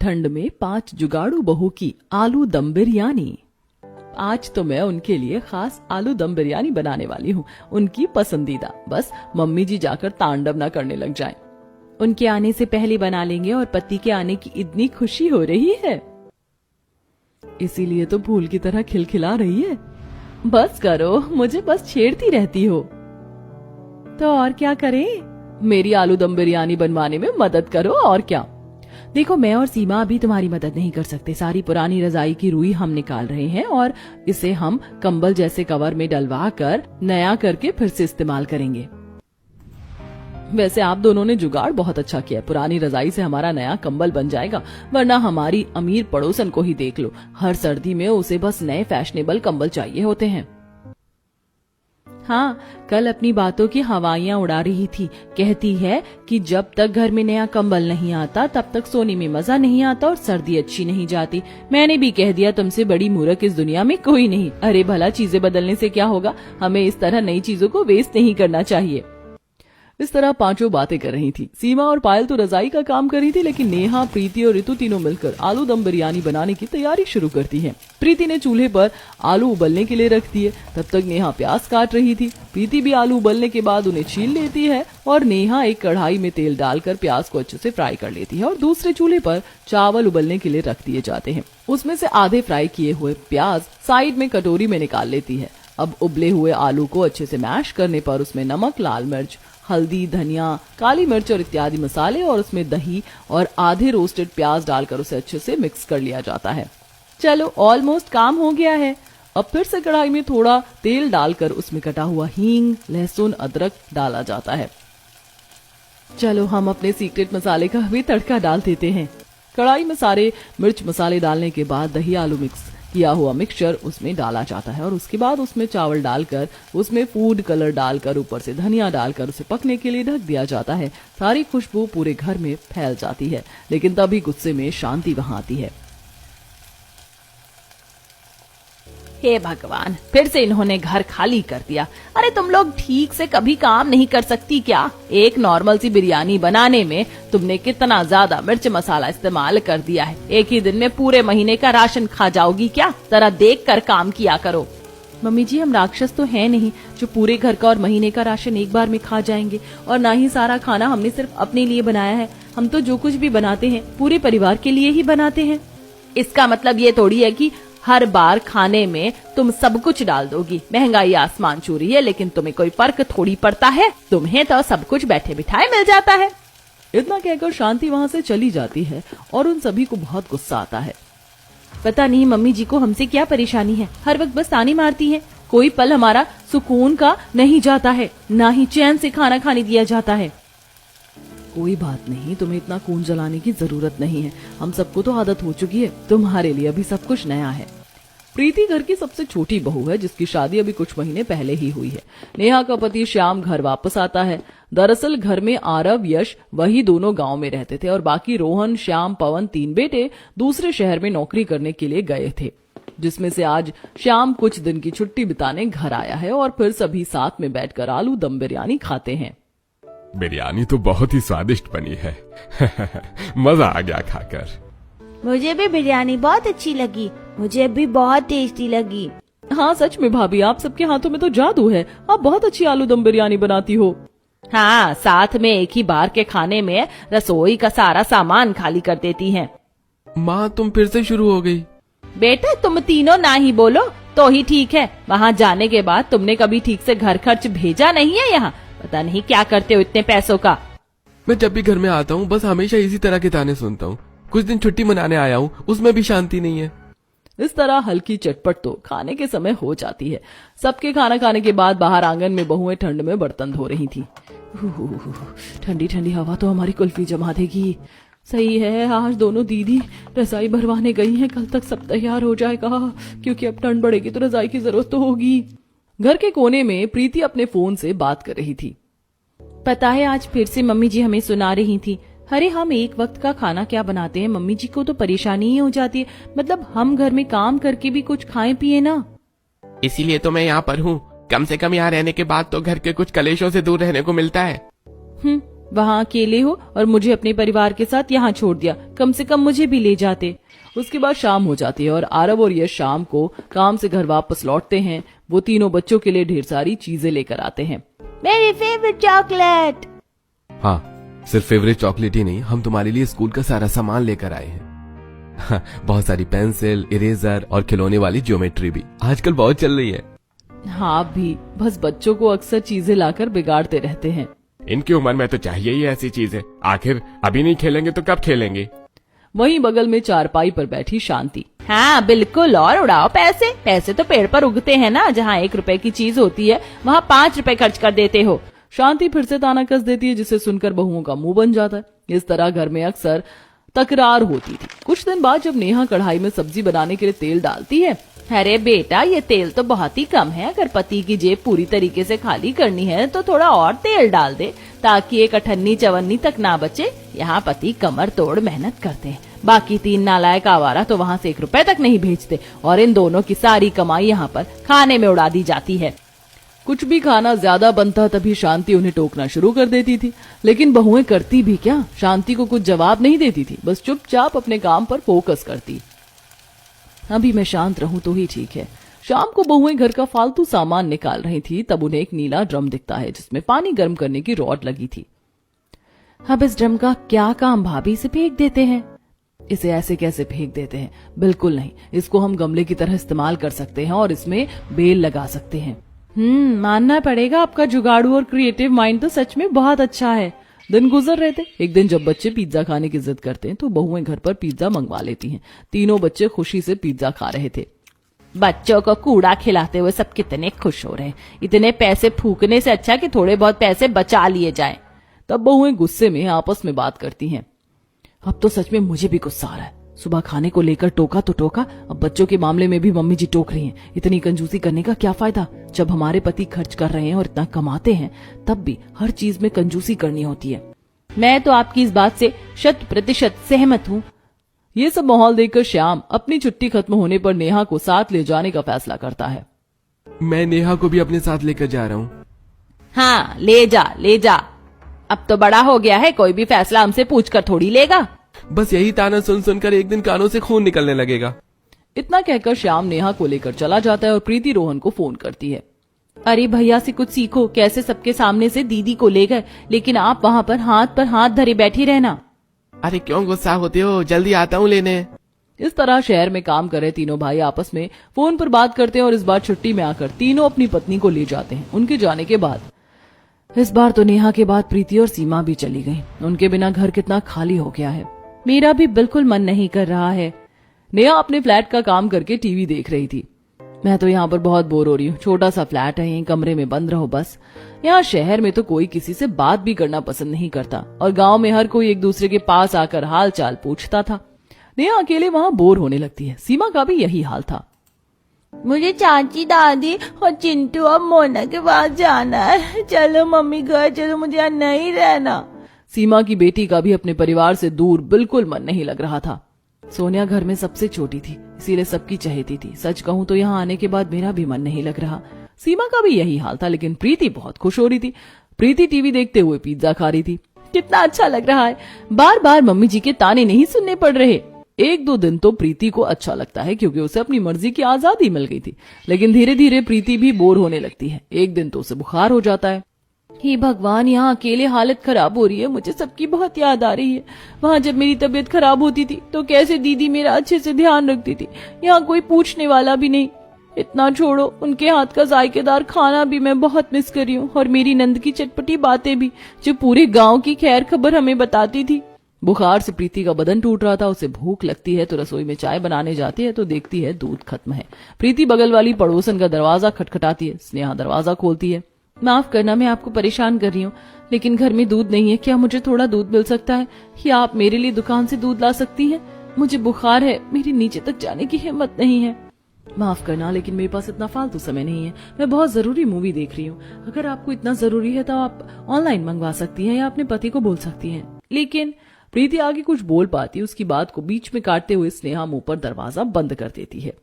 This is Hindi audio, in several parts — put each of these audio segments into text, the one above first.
ठंड में 5 जुगाड़ू बहू की आलू दम बिरयानी। आज तो मैं उनके लिए खास आलू दम बिरयानी बनाने वाली हूँ, उनकी पसंदीदा। बस मम्मी जी जाकर तांडव ना करने लग जाएं। उनके आने से पहले बना लेंगे और पति के आने की इतनी खुशी हो रही है, इसीलिए तो फूल की तरह खिलखिला रही है। बस करो, मुझे बस छेड़ती रहती हो। तो और क्या करें, मेरी आलू दम बिरयानी बनवाने में मदद करो और क्या। देखो, मैं और सीमा अभी तुम्हारी मदद नहीं कर सकते। सारी पुरानी रजाई की रुई हम निकाल रहे हैं और इसे हम कंबल जैसे कवर में डलवा कर नया करके फिर से इस्तेमाल करेंगे। वैसे आप दोनों ने जुगाड़ बहुत अच्छा किया। पुरानी रजाई से हमारा नया कंबल बन जाएगा, वरना हमारी अमीर पड़ोसन को ही देख लो, हर सर्दी में उसे बस नए फैशनेबल कंबल चाहिए होते हैं। हाँ, कल अपनी बातों की हवाइयां उड़ा रही थी। कहती है कि जब तक घर में नया कंबल नहीं आता तब तक सोने में मजा नहीं आता और सर्दी अच्छी नहीं जाती। मैंने भी कह दिया, तुमसे बड़ी मूर्ख इस दुनिया में कोई नहीं। अरे भला, चीजें बदलने से क्या होगा, हमें इस तरह नई चीजों को वेस्ट नहीं करना चाहिए। इस तरह पांचों बातें कर रही थी। सीमा और पायल तो रजाई का काम कर रही थी, लेकिन नेहा, प्रीति और ऋतु तीनों मिलकर आलू दम बिरयानी बनाने की तैयारी शुरू करती हैं। प्रीति ने चूल्हे पर आलू उबलने के लिए रख दिए, तब तक नेहा प्याज काट रही थी। प्रीति भी आलू उबलने के बाद उन्हें छील लेती है और नेहा एक कढ़ाई में तेल डालकर प्याज को अच्छे से फ्राई कर लेती है और दूसरे चूल्हे पर चावल उबलने के लिए रख दिए जाते हैं। उसमें से आधे फ्राई किए हुए प्याज साइड में कटोरी में निकाल लेती है। अब उबले हुए आलू को अच्छे से मैश करने पर उसमें नमक, लाल मिर्च, हल्दी, धनिया, काली मिर्च और इत्यादि मसाले और उसमें दही और आधे रोस्टेड प्याज डालकर उसे अच्छे से मिक्स कर लिया जाता है। चलो, ऑलमोस्ट काम हो गया है। अब फिर से कढ़ाई में थोड़ा तेल डालकर उसमें कटा हुआ हींग, लहसुन, अदरक डाला जाता है। चलो, हम अपने सीक्रेट मसाले का भी तड़का डाल देते हैं। कढ़ाई में सारे मिर्च मसाले डालने के बाद दही आलू मिक्स किया हुआ मिक्सचर उसमें डाला जाता है और उसके बाद उसमें चावल डालकर उसमें फूड कलर डालकर ऊपर से धनिया डालकर उसे पकने के लिए ढक दिया जाता है। सारी खुशबू पूरे घर में फैल जाती है, लेकिन तभी गुस्से में शांति वहां आती है। हे भगवान, फिर से इन्होंने घर खाली कर दिया। अरे तुम लोग ठीक से कभी काम नहीं कर सकती क्या? एक नॉर्मल सी बिरयानी बनाने में तुमने कितना ज्यादा मिर्च मसाला इस्तेमाल कर दिया है। एक ही दिन में पूरे महीने का राशन खा जाओगी क्या? जरा देख कर काम किया करो। मम्मी जी, हम राक्षस तो है नहीं जो पूरे घर का और महीने का राशन एक बार में खा जाएंगे। और ना ही सारा खाना हमने सिर्फ अपने लिए बनाया है। हम तो जो कुछ भी बनाते हैं पूरे परिवार के लिए ही बनाते हैं। इसका मतलब ये थोड़ी है कि हर बार खाने में तुम सब कुछ डाल दोगी। महंगाई आसमान छू रही है, लेकिन तुम्हें कोई फर्क थोड़ी पड़ता है। तुम्हें तो सब कुछ बैठे बिठाए मिल जाता है। इतना कहकर शांति वहाँ से चली जाती है और उन सभी को बहुत गुस्सा आता है। पता नहीं मम्मी जी को हमसे क्या परेशानी है, हर वक्त बस ताने मारती है। कोई पल हमारा सुकून का नहीं जाता है, ना ही चैन से खाना खाने दिया जाता है। कोई बात नहीं, तुम्हें इतना खून जलाने की जरूरत नहीं है। हम सबको तो आदत हो चुकी है, तुम्हारे लिए अभी सब कुछ नया है। प्रीति घर की सबसे छोटी बहू है, जिसकी शादी अभी कुछ महीने पहले ही हुई है। नेहा का पति श्याम घर वापस आता है। दरअसल घर में आरव, यश वही दोनों गांव में रहते थे और बाकी रोहन, श्याम, पवन 3 बेटे दूसरे शहर में नौकरी करने के लिए गए थे, जिसमें से आज श्याम कुछ दिन की छुट्टी बिताने घर आया है और फिर सभी साथ में बैठकर आलू दम बिरयानी खाते हैं। बिरयानी तो बहुत ही स्वादिष्ट बनी है। मजा आ गया खाकर। मुझे भी बिरयानी बहुत अच्छी लगी, मुझे भी बहुत टेस्टी लगी। हाँ सच में भाभी, आप सबके हाथों में तो जादू है। आप बहुत अच्छी आलू दम बिरयानी बनाती हो। हाँ, साथ में एक ही बार के खाने में रसोई का सारा सामान खाली कर देती हैं। माँ, तुम फिर से शुरू हो गई। बेटा, तुम तीनों ना ही बोलो तो ही ठीक है। वहाँ जाने के बाद तुमने कभी ठीक से घर खर्च भेजा नहीं है। यहाँ पता नहीं क्या करते हो इतने पैसों का। मैं जब भी घर में आता हूँ बस हमेशा इसी तरह के ताने सुनता हूँ। कुछ दिन छुट्टी मनाने आया हूँ, उसमें भी शांति नहीं है। इस तरह हल्की चटपट तो खाने के समय हो जाती है। सबके खाना खाने के बाद बाहर आंगन में बहुएं ठंड में बर्तन धो रही थी। ठंडी ठंडी हवा तो हमारी कुल्फी जमा देगी। सही है, आज दोनों दीदी रजाई भरवाने गई हैं। कल तक सब तैयार हो जाएगा, क्योंकि अब ठंड बढ़ेगी तो रजाई की जरूरत तो होगी। घर के कोने में प्रीति अपने फोन से बात कर रही थी। पता है, आज फिर से मम्मी जी हमें सुना रही थी। अरे हम एक वक्त का खाना क्या बनाते हैं, मम्मी जी को तो परेशानी ही हो जाती है। मतलब हम घर में काम करके भी कुछ खाएं पिए ना। इसीलिए तो मैं यहाँ पर हूँ। कम से कम यहाँ रहने के बाद तो घर के कुछ कलेशों से दूर रहने को मिलता है। वहाँ अकेले हो और मुझे अपने परिवार के साथ यहाँ छोड़ दिया, कम से कम मुझे भी ले जाते। उसके बाद शाम हो जाती है और आरव और यश शाम को काम से घर वापस लौटते हैं। वो तीनों बच्चों के लिए ढेर सारी चीजें लेकर आते हैं। मेरी फेवरेट चॉकलेट। हाँ, सिर्फ फेवरेट चॉकलेट ही नहीं, हम तुम्हारे लिए स्कूल का सारा सामान लेकर आए हैं। बहुत सारी पेंसिल, इरेजर और खिलौने वाली ज्योमेट्री भी आजकल बहुत चल रही है। हाँ, आप भी बस बच्चों को अक्सर चीजें लाकर बिगाड़ते रहते हैं। इनकी उम्र में तो चाहिए ही ऐसी चीजें, आखिर अभी नहीं खेलेंगे तो कब खेलेंगे। वहीं बगल में चारपाई पर बैठी शांति। हाँ बिल्कुल, और उड़ाओ पैसे। पैसे तो पेड़ पर उगते हैं ना, जहाँ 1 रुपए की चीज होती है वहाँ 5 रुपए खर्च कर देते हो। शांति फिर से ताना कस देती है, जिसे सुनकर बहुओं का मुंह बन जाता है। इस तरह घर में अक्सर तकरार होती थी। कुछ दिन बाद जब नेहा कढ़ाई में सब्जी बनाने के लिए तेल डालती है। अरे बेटा, ये तेल तो बहुत ही कम है, अगर पति की जेब पूरी तरीके से खाली करनी है तो थोड़ा और तेल डाल दे, ताकि एक अठन्नी चवन्नी तक ना बचे। यहाँ पति कमर तोड़ मेहनत करते हैं, बाकी 3 नालायक आवारा तो वहाँ से 1 रुपए तक नहीं भेजते, और इन दोनों की सारी कमाई यहाँ पर खाने में उड़ा दी जाती है। कुछ भी खाना ज्यादा बनता तभी शांति उन्हें टोकना शुरू कर देती थी, लेकिन बहुएं करती भी क्या, शांति को कुछ जवाब नहीं देती थी, बस चुपचाप अपने काम पर फोकस करती। अभी मैं शांत रहूं तो ही ठीक है। शाम को बहुएं घर का फालतू सामान निकाल रही थी, तब उन्हें एक नीला ड्रम दिखता है जिसमें पानी गर्म करने की रॉड लगी थी। अब इस ड्रम का क्या काम, भाभी से फेंक देते हैं। इसे ऐसे कैसे फेंक देते हैं? बिल्कुल नहीं, इसको हम गमले की तरह इस्तेमाल कर सकते हैं और इसमें बेल लगा सकते हैं। मानना पड़ेगा, आपका जुगाड़ू और क्रिएटिव माइंड तो सच में बहुत अच्छा है। दिन गुजर रहे थे। एक दिन जब बच्चे पिज्जा खाने की जिद करते हैं तो बहुएं घर पर पिज्जा मंगवा लेती हैं। तीनों बच्चे खुशी से पिज्जा खा रहे थे। बच्चों को कूड़ा खिलाते हुए सब कितने खुश हो रहे हैं। इतने पैसे फूकने से अच्छा कि थोड़े बहुत पैसे बचा लिए जाएं। तब बहुएं गुस्से में आपस में बात करती हैं। अब तो सच में मुझे भी गुस्सा आ रहा है। सुबह खाने को लेकर टोका तो टोका, अब बच्चों के मामले में भी मम्मी जी टोक रही हैं। इतनी कंजूसी करने का क्या फायदा? जब हमारे पति खर्च कर रहे हैं और इतना कमाते हैं, तब भी हर चीज में कंजूसी करनी होती है। मैं तो आपकी इस बात से 100% सहमत हूँ। ये सब माहौल देखकर श्याम अपनी छुट्टी खत्म होने पर नेहा को साथ ले जाने का फैसला करता है। मैं नेहा को भी अपने साथ लेकर जा रहा हूँ। हाँ, ले जा। अब तो बड़ा हो गया है, कोई भी फैसला हमसे पूछकर थोड़ी लेगा। बस यही ताना सुन सुनकर एक दिन कानों से खून निकलने लगेगा। इतना कहकर श्याम नेहा को लेकर चला जाता है और प्रीति रोहन को फोन करती है। अरे भैया से कुछ सीखो, कैसे सबके सामने से दीदी को ले गए, लेकिन आप वहाँ पर हाथ धरे बैठी रहना। अरे क्यों गुस्सा होते हो, जल्दी आता हूँ लेने। इस तरह शहर में काम कर रहे तीनों भाई आपस में फोन पर बात करते हैं और इस बार छुट्टी में आकर तीनों अपनी पत्नी को ले जाते हैं। उनके जाने के बाद इस बार तो नेहा के बाद प्रीति और सीमा भी चली गई। उनके बिना घर कितना खाली हो गया है। मेरा भी बिल्कुल मन नहीं कर रहा है। नेहा अपने फ्लैट का काम करके टीवी देख रही थी। मैं तो यहाँ पर बहुत बोर हो रही हूँ। छोटा सा फ्लैट है, यहीं कमरे में बंद रहो बस। यहाँ शहर में तो कोई किसी से बात भी करना पसंद नहीं करता और गांव में हर कोई एक दूसरे के पास आकर हाल चाल पूछता था। नेहा अकेले वहाँ बोर होने लगती है। सीमा का भी यही हाल था। मुझे चाची, दादी और चिंटू और मोना के पास जाना है। चलो मम्मी घर चलो, मुझे यहाँ नहीं रहना। सीमा की बेटी का भी अपने परिवार से दूर बिल्कुल मन नहीं लग रहा था। सोनिया घर में सबसे छोटी थी, इसीलिए सबकी चहेती थी। सच कहूँ तो यहाँ आने के बाद मेरा भी मन नहीं लग रहा। सीमा का भी यही हाल था, लेकिन प्रीति बहुत खुश हो रही थी। प्रीति टीवी देखते हुए पिज्जा खा रही थी। कितना अच्छा लग रहा है, बार बार मम्मी जी के ताने नहीं सुनने पड़ रहे। 1-2 दिन तो प्रीति को अच्छा लगता है क्योंकि उसे अपनी मर्जी की आजादी मिल गई थी, लेकिन धीरे धीरे प्रीति भी बोर होने लगती है। एक दिन तो उसे बुखार हो जाता है। हे भगवान, यहाँ अकेले हालत खराब हो रही है। मुझे सबकी बहुत याद आ रही है। वहाँ जब मेरी तबीयत खराब होती थी तो कैसे दीदी मेरा अच्छे से ध्यान रखती थी। यहाँ कोई पूछने वाला भी नहीं। इतना छोड़ो, उनके हाथ का जायकेदार खाना भी मैं बहुत मिस कर रही हूँ, और मेरी नंद की चटपटी बातें भी, जो पूरे गाँव की खैर खबर हमें बताती थी। बुखार से प्रीति का बदन टूट रहा था। उसे भूख लगती है तो रसोई में चाय बनाने जाती है तो देखती है दूध खत्म है। प्रीति बगल वाली पड़ोसन का दरवाजा खटखटाती है। स्नेहा दरवाजा खोलती है। माफ करना, मैं आपको परेशान कर रही हूँ, लेकिन घर में दूध नहीं है। क्या मुझे थोड़ा दूध मिल सकता है, या आप मेरे लिए दुकान से दूध ला सकती हैं? मुझे बुखार है, मेरी नीचे तक जाने की हिम्मत नहीं है। माफ करना, लेकिन मेरे पास इतना फालतू समय नहीं है। मैं बहुत जरूरी मूवी देख रही हूँ। अगर आपको इतना जरूरी है तो आप ऑनलाइन मंगवा सकती हैं या अपने पति को बोल सकती हैं। लेकिन प्रीति आगे कुछ बोल पाती, उसकी बात को बीच में काटते हुए स्नेहा मुंह पर दरवाजा बंद कर देती है।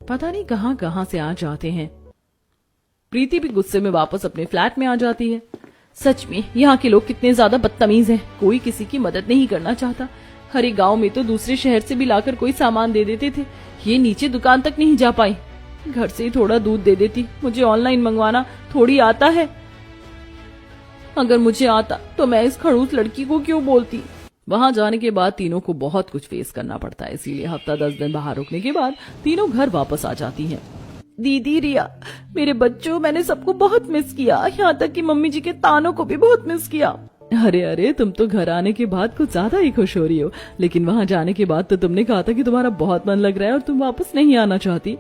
पता नहीं कहां कहां से आ जाते हैं। प्रीति भी गुस्से में वापस अपने फ्लैट में आ जाती है। सच में यहाँ के लोग कितने ज्यादा बदतमीज हैं। कोई किसी की मदद नहीं करना चाहता। हरे गांव में तो दूसरे शहर से भी लाकर कोई सामान दे देते थे, ये नीचे दुकान तक नहीं जा पाई। घर से ही थोड़ा दूध दे देती। मुझे ऑनलाइन मंगवाना थोड़ी आता है। अगर मुझे आता तो मैं इस खड़ूस लड़की को क्यों बोलती। वहां जाने के बाद तीनों को बहुत कुछ फेस करना पड़ता है, इसीलिए हफ्ता 10 दिन बाहर रुकने के बाद तीनों घर वापस आ जाती हैं। दीदी, रिया, मेरे बच्चों, मैंने सबको बहुत मिस किया, यहाँ तक कि मम्मी जी के तानों को भी बहुत मिस किया। अरे अरे, तुम तो घर आने के बाद कुछ ज्यादा ही खुश हो रही हो, लेकिन वहां जाने के बाद तो तुमने कहा था कि तुम्हारा बहुत मन लग रहा है और तुम वापस नहीं आना चाहती।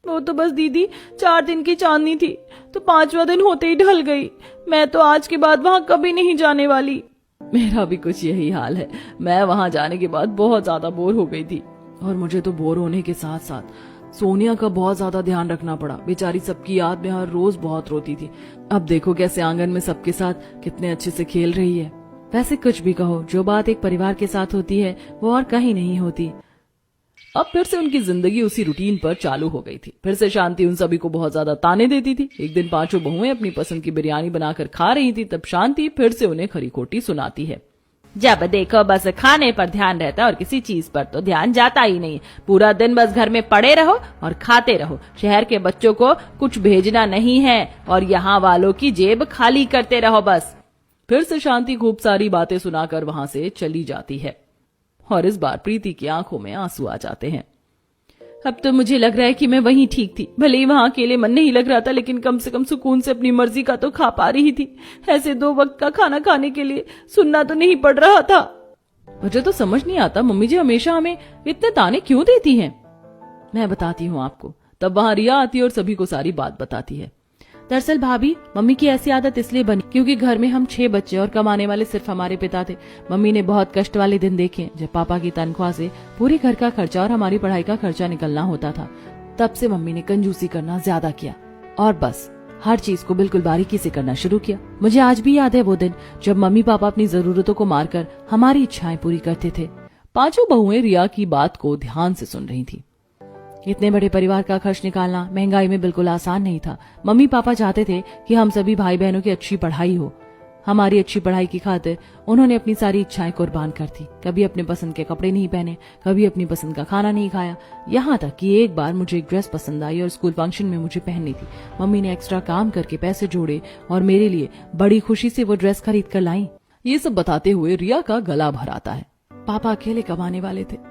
वो तो बस दीदी 4 दिन की चांदनी थी, तो 5वां दिन होते ही ढल गई। मैं तो आज के बाद वहां कभी नहीं जाने वाली। मेरा भी कुछ यही हाल है। मैं वहां जाने के बाद बहुत ज्यादा बोर हो गई थी, और मुझे तो बोर होने के साथ साथ सोनिया का बहुत ज्यादा ध्यान रखना पड़ा। बेचारी सबकी याद में हर रोज बहुत रोती थी। अब देखो कैसे आंगन में सबके साथ कितने अच्छे से खेल रही है। वैसे कुछ भी कहो, जो बात एक परिवार के साथ होती है वो और कहीं नहीं होती। अब फिर से उनकी जिंदगी उसी रूटीन पर चालू हो गई थी। फिर से शांति उन सभी को बहुत ज्यादा ताने देती थी। एक दिन 5 बहुएं अपनी पसंद की बिरयानी बनाकर खा रही थी, तब शांति फिर से उन्हें खरी खोटी सुनाती है। जब देखो बस खाने पर ध्यान रहता है और किसी चीज पर तो ध्यान जाता ही नहीं। पूरा दिन बस घर में पड़े रहो और खाते रहो। शहर के बच्चों को कुछ भेजना नहीं है और यहाँ वालों की जेब खाली करते रहो बस। फिर से शांति खूब सारी बातें सुनाकर वहां से चली जाती है, और इस बार प्रीति की आंखों में आंसू आ जाते हैं। अब तो मुझे लग रहा है कि मैं वहीं ठीक थी। भले ही वहां अकेले मन नहीं लग रहा था, लेकिन कम से कम सुकून से अपनी मर्जी का तो खा पा रही थी। ऐसे 2 वक्त का खाना खाने के लिए सुनना तो नहीं पड़ रहा था। मुझे तो समझ नहीं आता मम्मी जी हमेशा हमें इतने ताने क्यों देती हैं। मैं बताती हूँ आपको। तब वहां रिया आती है और सभी को सारी बात बताती है। दरअसल भाभी, मम्मी की ऐसी आदत इसलिए बनी क्योंकि घर में हम 6 बच्चे और कमाने वाले सिर्फ हमारे पिता थे। मम्मी ने बहुत कष्ट वाले दिन देखे जब पापा की तनख्वाह से पूरे घर का खर्चा और हमारी पढ़ाई का खर्चा निकलना होता था। तब से मम्मी ने कंजूसी करना ज्यादा किया और बस हर चीज को बिल्कुल बारीकी से करना शुरू किया। मुझे आज भी याद है वो दिन जब मम्मी पापा अपनी जरूरतों को मारकर हमारी इच्छाएं पूरी करते थे। 5 बहुएं रिया की बात को ध्यान से सुन रही थी। इतने बड़े परिवार का खर्च निकालना महंगाई में बिल्कुल आसान नहीं था। मम्मी पापा चाहते थे कि हम सभी भाई बहनों की अच्छी पढ़ाई हो। हमारी अच्छी पढ़ाई की खातिर उन्होंने अपनी सारी इच्छाएं कुर्बान कर दी। कभी अपने पसंद के कपड़े नहीं पहने, कभी अपनी पसंद का खाना नहीं खाया, यहाँ तक कि एक बार मुझे एक ड्रेस पसंद आई और स्कूल फंक्शन में मुझे पहननी थी। मम्मी ने एक्स्ट्रा काम करके पैसे जोड़े और मेरे लिए बड़ी खुशी से वो ड्रेस खरीद कर लाई। ये सब बताते हुए रिया का गला भर आता है। पापा अकेले कमाने वाले थे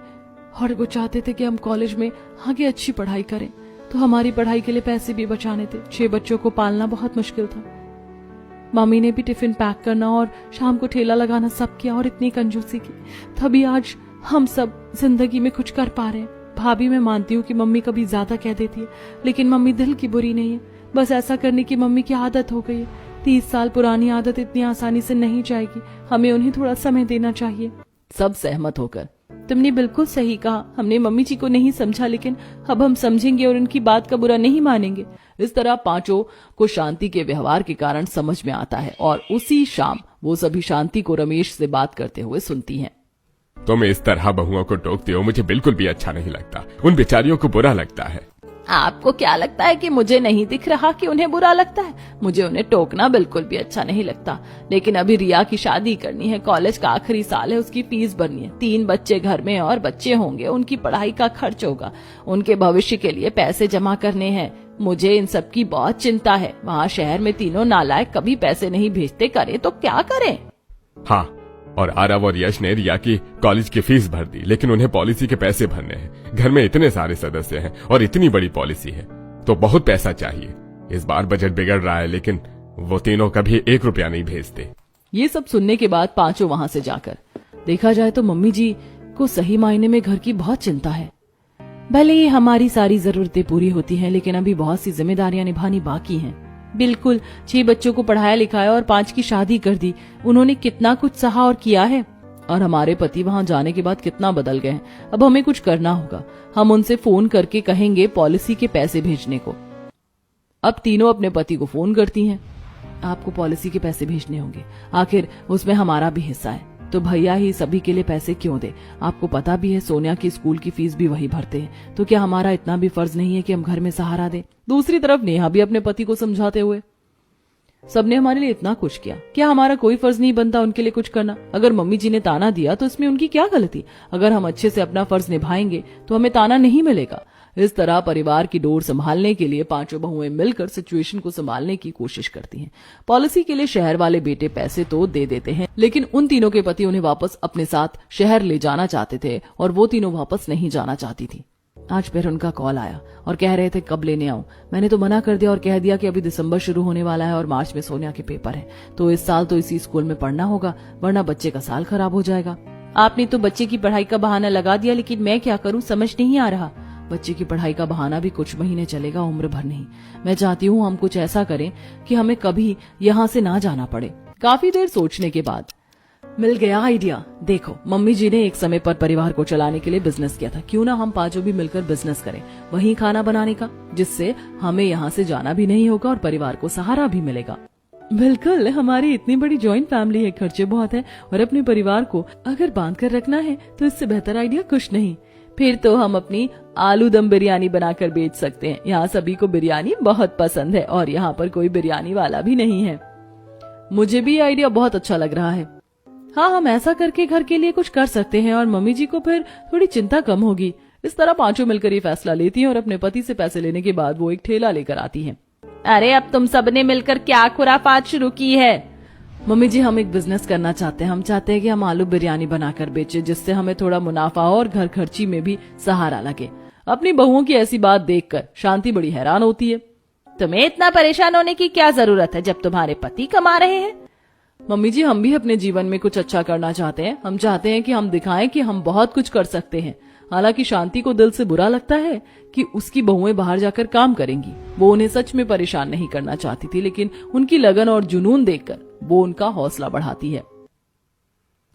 और वो चाहते थे कि हम कॉलेज में आगे अच्छी पढ़ाई करें, तो हमारी पढ़ाई के लिए पैसे भी बचाने थे। 6 बच्चों को पालना बहुत मुश्किल था। मम्मी ने भी टिफिन पैक करना और शाम को ठेला लगाना सब किया और इतनी कंजूसी की, तभी आज हम सब जिंदगी में कुछ कर पा रहे हैं। भाभी, मैं मानती हूँ कि मम्मी कभी ज्यादा कह देती है, लेकिन मम्मी दिल की बुरी नहीं है। बस ऐसा करने की मम्मी की आदत हो गई है। 30 साल पुरानी आदत इतनी आसानी से नहीं जाएगी। हमें उन्हें थोड़ा समय देना चाहिए। सब सहमत होकर, तुमने बिल्कुल सही कहा। हमने मम्मी जी को नहीं समझा, लेकिन अब हम समझेंगे और उनकी बात का बुरा नहीं मानेंगे। इस तरह 5 को शांति के व्यवहार के कारण समझ में आता है और उसी शाम वो सभी शांति को रमेश से बात करते हुए सुनती हैं। तुम इस तरह बहुओं को टोकते हो, मुझे बिल्कुल भी अच्छा नहीं लगता। उन बेचारियों को बुरा लगता है। आपको क्या लगता है कि मुझे नहीं दिख रहा कि उन्हें बुरा लगता है? मुझे उन्हें टोकना बिल्कुल भी अच्छा नहीं लगता, लेकिन अभी रिया की शादी करनी है, कॉलेज का आखिरी साल है, उसकी फीस भरनी है, 3 बच्चे घर में और बच्चे होंगे, उनकी पढ़ाई का खर्च होगा, उनके भविष्य के लिए पैसे जमा करने हैं। मुझे इन सब की बहुत चिंता है। वहाँ शहर में तीनों नालायक कभी पैसे नहीं भेजते, करे तो क्या करें? हाँ, और आरव और यश ने रिया की कॉलेज की फीस भर दी, लेकिन उन्हें पॉलिसी के पैसे भरने हैं। घर में इतने सारे सदस्य हैं और इतनी बड़ी पॉलिसी है, तो बहुत पैसा चाहिए। इस बार बजट बिगड़ रहा है, लेकिन वो तीनों कभी 1 रुपया नहीं भेजते। ये सब सुनने के बाद 5 वहां से जाकर, देखा जाए तो मम्मी जी को सही मायने में घर की बहुत चिंता है। भले ही हमारी सारी जरूरतें पूरी होती हैं, लेकिन अभी बहुत सी जिम्मेदारियां निभानी बाकी हैं। बिल्कुल, 6 बच्चों को पढ़ाया लिखाया और 5 की शादी कर दी। उन्होंने कितना कुछ सहा और किया है। और हमारे पति वहां जाने के बाद कितना बदल गए हैं। अब हमें कुछ करना होगा। हम उनसे फोन करके कहेंगे पॉलिसी के पैसे भेजने को। अब तीनों अपने पति को फोन करती हैं। आपको पॉलिसी के पैसे भेजने होंगे, आखिर उसमें हमारा भी हिस्सा है, तो भैया ही सभी के लिए पैसे क्यों दे? आपको पता भी है सोनिया की स्कूल की फीस भी वही भरते हैं, तो क्या हमारा इतना भी फर्ज नहीं है कि हम घर में सहारा दें? दूसरी तरफ नेहा भी अपने पति को समझाते हुए, सबने हमारे लिए इतना कुछ किया, क्या हमारा कोई फर्ज नहीं बनता उनके लिए कुछ करना? अगर मम्मी जी ने ताना दिया तो इसमें उनकी क्या गलती? अगर हम अच्छे से अपना फर्ज निभाएंगे तो हमें ताना नहीं मिलेगा। इस तरह परिवार की डोर संभालने के लिए पांचों बहुएं मिलकर सिचुएशन को संभालने की कोशिश करती हैं। पॉलिसी के लिए शहर वाले बेटे पैसे तो दे देते हैं, लेकिन उन तीनों के पति उन्हें वापस अपने साथ शहर ले जाना चाहते थे और वो तीनों वापस नहीं जाना चाहती थी। आज फिर उनका कॉल आया और कह रहे थे कब लेने आऊं। मैंने तो मना कर दिया और कह दिया कि अभी दिसंबर शुरू होने वाला है और मार्च में सोनिया के पेपर है, तो इस साल तो इसी स्कूल में पढ़ना होगा, वरना बच्चे का साल खराब हो जाएगा। आपने तो बच्चे की पढ़ाई का बहाना लगा दिया, लेकिन मैं क्या करूं समझ नहीं आ रहा। बच्चे की पढ़ाई का बहाना भी कुछ महीने चलेगा, उम्र भर नहीं। मैं चाहती हूँ हम कुछ ऐसा करें कि हमें कभी यहाँ से ना जाना पड़े। काफी देर सोचने के बाद मिल गया आइडिया। देखो, मम्मी जी ने एक समय पर परिवार को चलाने के लिए बिजनेस किया था, क्यों ना हम पांचों भी मिलकर बिजनेस करें, वहीं खाना बनाने का, जिससे हमें यहाँ से जाना भी नहीं होगा और परिवार को सहारा भी मिलेगा। बिल्कुल, हमारी इतनी बड़ी जॉइंट फैमिली है, खर्चे बहुत है और अपने परिवार को अगर बांध कर रखना है तो इससे बेहतर आइडिया कुछ नहीं। फिर तो हम अपनी आलू दम बिरयानी बनाकर बेच सकते हैं। यहाँ सभी को बिरयानी बहुत पसंद है और यहाँ पर कोई बिरयानी वाला भी नहीं है। मुझे भी आइडिया बहुत अच्छा लग रहा है। हाँ, हम ऐसा करके घर के लिए कुछ कर सकते हैं और मम्मी जी को फिर थोड़ी चिंता कम होगी। इस तरह पांचों मिलकर ये फैसला लेती हैं और अपने पति से पैसे लेने के बाद वो एक ठेला लेकर आती हैं। अरे अब तुम सबने मिलकर क्या खुराफात शुरू की है? मम्मी जी, हम एक बिजनेस करना चाहते हैं। हम चाहते हैं कि हम आलू बिरयानी बनाकर बेचें, जिससे हमें थोड़ा मुनाफा और घर खर्ची में भी सहारा लगे। अपनी बहुओं की ऐसी बात देखकर शांति बड़ी हैरान होती है। तुम्हें इतना परेशान होने की क्या जरूरत है जब तुम्हारे पति कमा रहे हैं? मम्मी जी, हम भी अपने जीवन में कुछ अच्छा करना चाहते हैं। हम चाहते हैं कि हम दिखाएं कि हम बहुत कुछ कर सकते हैं। हालांकि शांति को दिल से बुरा लगता है कि उसकी बहुएं बाहर जाकर काम करेंगी। वो उन्हें सच में परेशान नहीं करना चाहती थी, लेकिन उनकी लगन और जुनून देखकर वो उनका हौसला बढ़ाती है।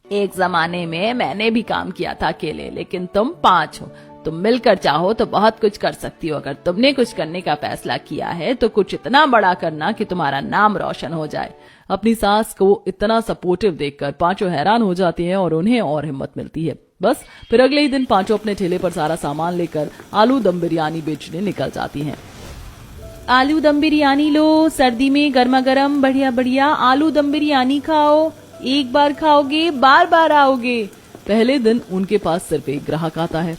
एक जमाने में मैंने भी काम किया था अकेले, लेकिन तुम 5 हो। तुम मिलकर चाहो तो बहुत कुछ कर सकती हो। अगर तुमने कुछ करने का फैसला किया है तो कुछ इतना बड़ा करना कि तुम्हारा नाम रोशन हो जाए। अपनी सास को इतना सपोर्टिव देखकर पांचों हैरान हो जाती हैं और उन्हें और हिम्मत मिलती है। बस फिर अगले ही दिन पांचों अपने ठेले पर सारा सामान लेकर आलू दम बिरयानी बेचने निकल जाती हैं। आलू दम बिरयानी लो, सर्दी में गर्मा गर्म बढ़िया बढ़िया आलू दम बिरयानी खाओ। एक बार खाओगे बार बार आओगे। पहले दिन उनके पास सिर्फ एक ग्राहक आता है।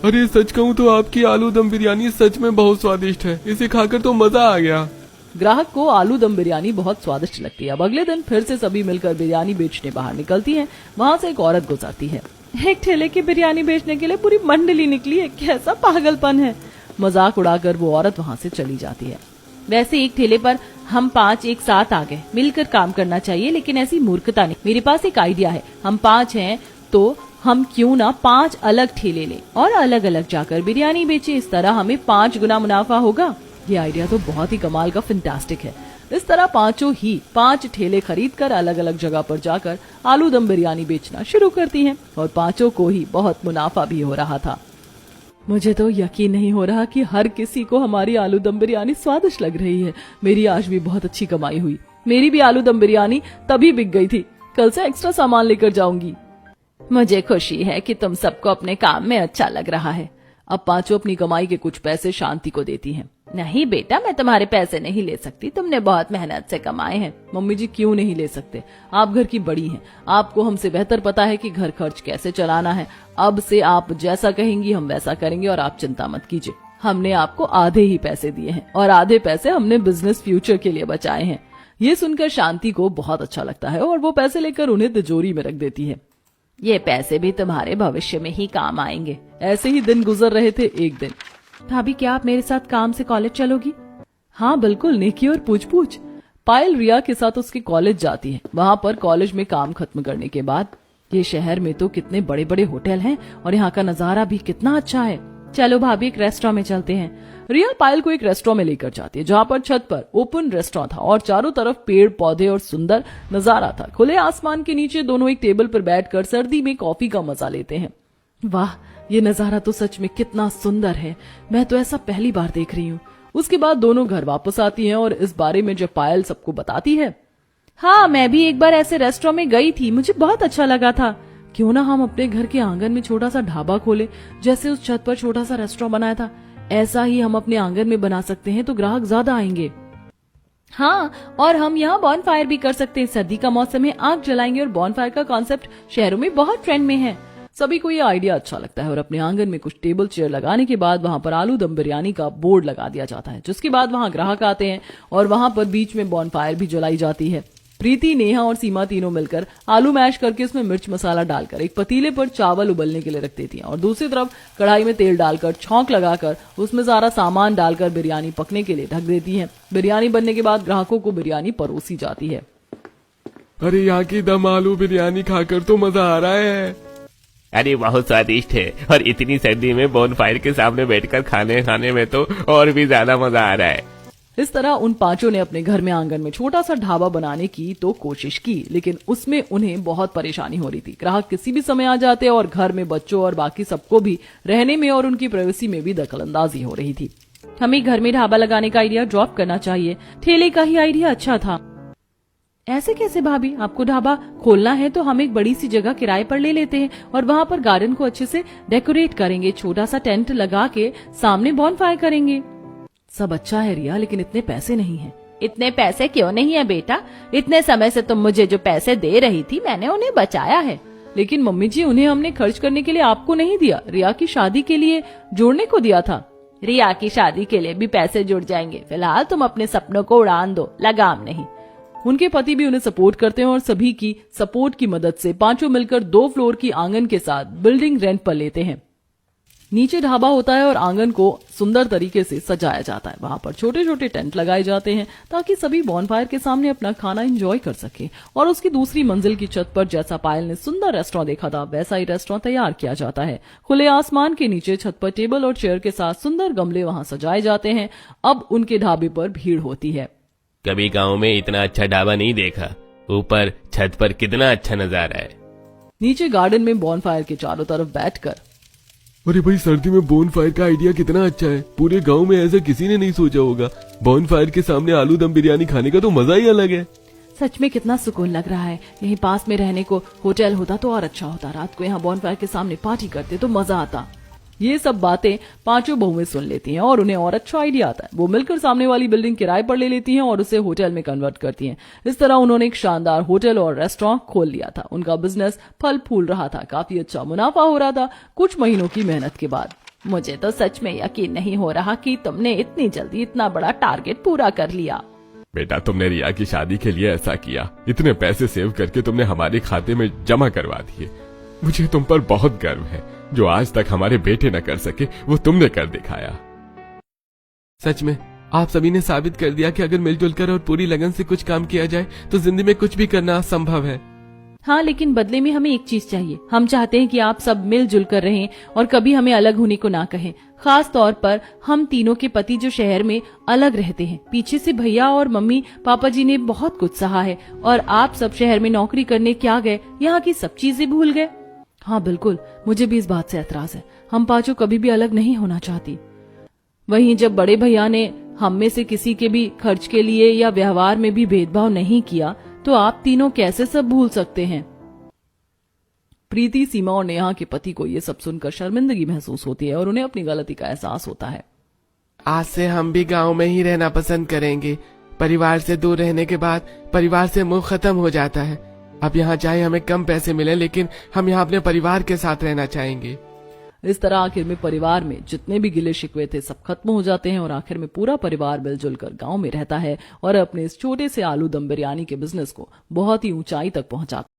अरे सच कहूँ तो आपकी आलू दम बिरयानी सच में बहुत स्वादिष्ट है, इसे खाकर तो मजा आ गया। ग्राहक को आलू दम बिरयानी बहुत स्वादिष्ट लगती है। अब अगले दिन फिर से सभी मिलकर बिरयानी बेचने बाहर निकलती हैं। वहाँ से एक औरत गुजरती है। एक ठेले की बिरयानी बेचने के लिए पूरी मंडली निकली है, कैसा पागलपन है। मजाक उड़ाकर वो औरत वहाँ से चली जाती है। वैसे एक ठेले पर हम 5 एक साथ आ गए, मिलकर काम करना चाहिए, लेकिन ऐसी मूर्खता नहीं। मेरे पास एक आइडिया है। हम 5 हैं तो हम क्यों ना 5 अलग ठेले लें और अलग अलग जाकर बिरयानी बेचे। इस तरह हमें 5 गुना मुनाफा होगा। ये आइडिया तो बहुत ही कमाल का, फैंटास्टिक है। इस तरह पांचों ही 5 ठेले खरीदकर अलग अलग जगह पर जाकर आलू दम बिरयानी बेचना शुरू करती हैं और पांचों को ही बहुत मुनाफा भी हो रहा था। मुझे तो यकीन नहीं हो रहा कि हर किसी को हमारी आलू दम बिरयानी स्वादिष्ट लग रही है। मेरी आज भी बहुत अच्छी कमाई हुई। मेरी भी आलू दम बिरयानी तभी बिक गई थी। कल से एक्स्ट्रा सामान लेकर जाऊंगी। मुझे खुशी है कि तुम सबको अपने काम में अच्छा लग रहा है। अब पांचों अपनी कमाई के कुछ पैसे शांति को देती हैं। नहीं बेटा, मैं तुम्हारे पैसे नहीं ले सकती, तुमने बहुत मेहनत से कमाए हैं। मम्मी जी, क्यों नहीं ले सकते? आप घर की बड़ी हैं, आपको हमसे बेहतर पता है कि घर खर्च कैसे चलाना है। अब से आप जैसा कहेंगी हम वैसा करेंगे और आप चिंता मत कीजिए। हमने आपको आधे ही पैसे दिए हैं और आधे पैसे हमने बिजनेस फ्यूचर के लिए बचाए हैं। ये सुनकर शांति को बहुत अच्छा लगता है और वो पैसे लेकर उन्हें तिजोरी में रख देती है। ये पैसे भी तुम्हारे भविष्य में ही काम आएंगे। ऐसे ही दिन गुजर रहे थे। एक दिन, भाभी क्या आप मेरे साथ काम से कॉलेज चलोगी? हाँ बिल्कुल, नेकी और पूछ पूछ। पायल रिया के साथ उसके कॉलेज जाती है। वहाँ पर कॉलेज में काम खत्म करने के बाद, ये शहर में तो कितने बड़े बड़े होटल हैं और यहाँ का नजारा भी कितना अच्छा है। चलो भाभी, एक रेस्टोरेंट में चलते हैं। रिया पायल को एक रेस्टोरेंट में लेकर जाती है, जहाँ पर छत पर ओपन रेस्टोरेंट था और चारों तरफ पेड़ पौधे और सुंदर नजारा था। खुले आसमान के नीचे दोनों एक टेबल पर बैठकर सर्दी में कॉफी का मजा लेते हैं। वाह, ये नजारा तो सच में कितना सुंदर है। मैं तो ऐसा पहली बार देख रही हूँ। उसके बाद दोनों घर वापस आती हैं और इस बारे में जब पायल सबको बताती है, हाँ मैं भी एक बार ऐसे रेस्टोरेंट में गई थी, मुझे बहुत अच्छा लगा था। क्यों ना हम अपने घर के आंगन में छोटा सा ढाबा खोले, जैसे उस छत पर छोटा सा रेस्टोरेंट बनाया था, ऐसा ही हम अपने आंगन में बना सकते हैं तो ग्राहक ज्यादा आएंगे। हाँ, और हम यहाँ बॉनफायर भी कर सकते हैं। सर्दी का मौसम है, आग जलाएंगे और बॉनफायर का कॉन्सेप्ट शहरों में बहुत ट्रेंड में है। सभी को ये आइडिया अच्छा लगता है और अपने आंगन में कुछ टेबल चेयर लगाने के बाद वहां पर आलू दम बिरयानी का बोर्ड लगा दिया जाता है, जिसके बाद वहां ग्राहक आते हैं और वहां पर बीच में बॉनफायर भी जलाई जाती है। प्रीति, नेहा और सीमा तीनों मिलकर आलू मैश करके उसमें मिर्च मसाला डालकर एक पतीले पर चावल उबलने के लिए रख देती हैं और दूसरी तरफ कढ़ाई में तेल डालकर छौंक लगाकर उसमें सारा सामान डालकर बिरयानी पकने के लिए ढक देती हैं। बिरयानी बनने के बाद ग्राहकों को बिरयानी परोसी जाती है। अरे यहाँ की दम आलू बिरयानी खाकर तो मजा आ रहा है। अरे बहुत स्वादिष्ट है, और इतनी सर्दी में बोनफायर के सामने बैठकर खाने में तो और भी ज्यादा मजा आ रहा है। इस तरह उन पांचों ने अपने घर में आंगन में छोटा सा ढाबा बनाने की तो कोशिश की, लेकिन उसमें उन्हें बहुत परेशानी हो रही थी। ग्राहक किसी भी समय आ जाते और घर में बच्चों और बाकी सबको भी रहने में और उनकी प्राइवेसी में भी दखलंदाजी हो रही थी। हमें घर में ढाबा लगाने का आइडिया ड्रॉप करना चाहिए। ठेले का ही आइडिया अच्छा था। ऐसे कैसे भाभी? आपको ढाबा खोलना है तो हम एक बड़ी सी जगह किराए पर ले लेते हैं और वहाँ पर गार्डन को अच्छे से डेकोरेट करेंगे, छोटा सा टेंट लगा के सामने बॉनफायर करेंगे। सब अच्छा है रिया, लेकिन इतने पैसे नहीं हैं। इतने पैसे क्यों नहीं है बेटा? इतने समय से तुम मुझे जो पैसे दे रही थी मैंने उन्हें बचाया है। लेकिन मम्मी जी, उन्हें हमने खर्च करने के लिए आपको नहीं दिया, रिया की शादी के लिए जोड़ने को दिया था। रिया की शादी के लिए भी पैसे जुड़ जाएंगे। फिलहाल तुम अपने सपनों को उड़ान दो, लगाम नहीं। उनके पति भी उन्हें सपोर्ट करते हैं और सभी की सपोर्ट की मदद से पांचों मिलकर 2 फ्लोर की आंगन के साथ बिल्डिंग रेंट पर लेते हैं। नीचे ढाबा होता है और आंगन को सुंदर तरीके से सजाया जाता है। वहां पर छोटे छोटे टेंट लगाए जाते हैं ताकि सभी बॉनफायर के सामने अपना खाना एंजॉय कर सके। और उसकी दूसरी मंजिल की छत पर जैसा पायल ने सुंदर रेस्टोरेंट देखा था वैसा ही रेस्टोरेंट तैयार किया जाता है। खुले आसमान के नीचे छत पर टेबल और चेयर के साथ सुंदर गमले वहां सजाए जाते हैं। अब उनके ढाबे पर भीड़ होती है। कभी गांव में इतना अच्छा ढाबा नहीं देखा। ऊपर छत पर कितना अच्छा नजारा है। नीचे गार्डन में बॉनफायर के चारों तरफ बैठकर, अरे भाई, सर्दी में बोनफायर का आइडिया कितना अच्छा है। पूरे गांव में ऐसा किसी ने नहीं सोचा होगा। बोनफायर के सामने आलू दम बिरयानी खाने का तो मजा ही अलग है। सच में कितना सुकून लग रहा है। यहीं पास में रहने को होटल होता तो और अच्छा होता। रात को यहाँ बॉनफायर के सामने पार्टी करते तो मजा आता। ये सब बातें पांचों बहुएं सुन लेती हैं और उन्हें और अच्छा आइडिया आता है। वो मिलकर सामने वाली बिल्डिंग किराए पर ले लेती हैं और उसे होटल में कन्वर्ट करती हैं। इस तरह उन्होंने एक शानदार होटल और रेस्टोरेंट खोल लिया था। उनका बिजनेस फल फूल रहा था, काफी अच्छा मुनाफा हो रहा था। कुछ महीनों की मेहनत के बाद मुझे तो सच में यकीन नहीं हो रहा कि तुमने इतनी जल्दी इतना बड़ा टारगेट पूरा कर लिया। बेटा, तुमने रिया की शादी के लिए ऐसा किया। इतने पैसे सेव करके तुमने हमारे खाते में जमा करवा दिए। मुझे तुम पर बहुत गर्व है। जो आज तक हमारे बेटे न कर सके वो तुमने कर दिखाया। सच में आप सभी ने साबित कर दिया कि अगर मिलजुल कर और पूरी लगन से कुछ काम किया जाए तो जिंदगी में कुछ भी करना संभव है। हाँ, लेकिन बदले में हमें एक चीज चाहिए। हम चाहते हैं कि आप सब मिलजुल कर रहें और कभी हमें अलग होने को ना कहें। खास तौर पर हम तीनों के पति जो शहर में अलग रहते हैं। पीछे से भैया और मम्मी पापा जी ने बहुत कुछ सहा है और आप सब शहर में नौकरी करने क्या गए, यहाँ की सब चीजें भूल गए। हाँ बिल्कुल, मुझे भी इस बात से एतराज है। हम पांचों कभी भी अलग नहीं होना चाहती। वहीं जब बड़े भैया ने हम में से किसी के भी खर्च के लिए या व्यवहार में भी भेदभाव नहीं किया तो आप तीनों कैसे सब भूल सकते हैं। प्रीति, सीमा और नेहा के पति को ये सब सुनकर शर्मिंदगी महसूस होती है और उन्हें अपनी गलती का एहसास होता है। आज से हम भी गांव में ही रहना पसंद करेंगे। परिवार से दूर रहने के बाद परिवार से मोह खत्म हो जाता है। अब यहाँ चाहे हमें कम पैसे मिले लेकिन हम यहाँ अपने परिवार के साथ रहना चाहेंगे। इस तरह आखिर में परिवार में जितने भी गिले शिकवे थे सब खत्म हो जाते हैं और आखिर में पूरा परिवार मिलजुल कर गाँव में रहता है और अपने इस छोटे से आलू दम बिरयानी के बिजनेस को बहुत ही ऊंचाई तक पहुंचाता है।